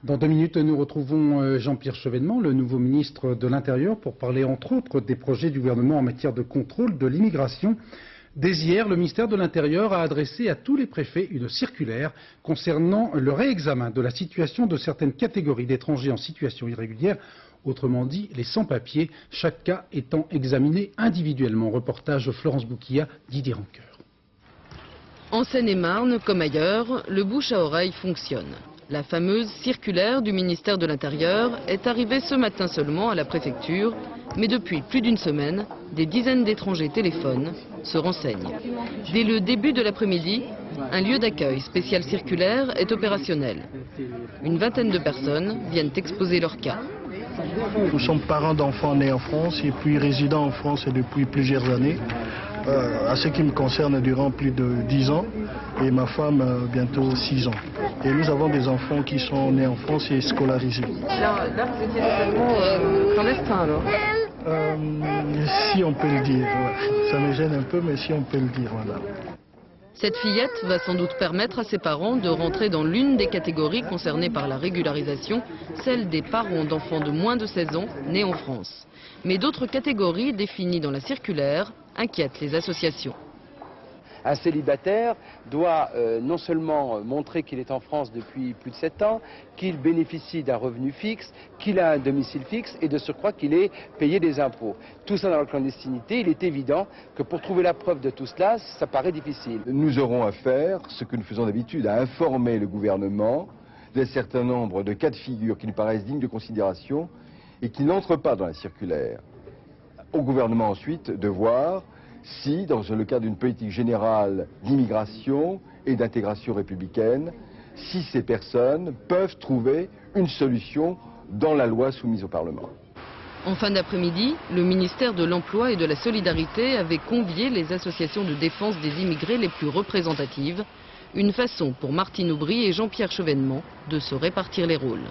Dans 2 minutes, nous retrouvons Jean-Pierre Chevènement, le nouveau ministre de l'Intérieur, pour parler entre autres des projets du gouvernement en matière de contrôle de l'immigration. Dès hier, le ministère de l'Intérieur a adressé à tous les préfets une circulaire concernant le réexamen de la situation de certaines catégories d'étrangers en situation irrégulière, autrement dit les sans-papiers, chaque cas étant examiné individuellement. Reportage Florence Bouquilla, Didier Rancoeur. En Seine-et-Marne, comme ailleurs, le bouche à oreille fonctionne. La fameuse circulaire du ministère de l'Intérieur est arrivée ce matin seulement à la préfecture, mais depuis plus d'une semaine, des dizaines d'étrangers téléphonent, se renseignent. Dès le début de l'après-midi, un lieu d'accueil spécial circulaire est opérationnel. Une vingtaine de personnes viennent exposer leur cas. Nous sommes parents d'enfants nés en France et puis résidents en France depuis plusieurs années. À ce qui me concerne, durant plus de 10 ans et ma femme bientôt 6 ans. Et nous avons des enfants qui sont nés en France et scolarisés. Là vous étiez totalement clandestin alors? Si on peut le dire, ouais. Ça me gêne un peu, mais si on peut le dire, voilà. Cette fillette va sans doute permettre à ses parents de rentrer dans l'une des catégories concernées par la régularisation, celle des parents d'enfants de moins de 16 ans nés en France. Mais d'autres catégories définies dans la circulaire inquiètent les associations. Un célibataire doit non seulement montrer qu'il est en France depuis plus de 7 ans, qu'il bénéficie d'un revenu fixe, qu'il a un domicile fixe et de surcroît qu'il ait payé des impôts. Tout ça dans la clandestinité, il est évident que pour trouver la preuve de tout cela, ça paraît difficile. Nous aurons à faire ce que nous faisons d'habitude, à informer le gouvernement d'un certain nombre de cas de figure qui nous paraissent dignes de considération et qui n'entrent pas dans la circulaire. Au gouvernement ensuite de voir si, dans le cadre d'une politique générale d'immigration et d'intégration républicaine, si ces personnes peuvent trouver une solution dans la loi soumise au Parlement. En fin d'après-midi, le ministère de l'Emploi et de la Solidarité avait convié les associations de défense des immigrés les plus représentatives, une façon pour Martine Aubry et Jean-Pierre Chevènement de se répartir les rôles.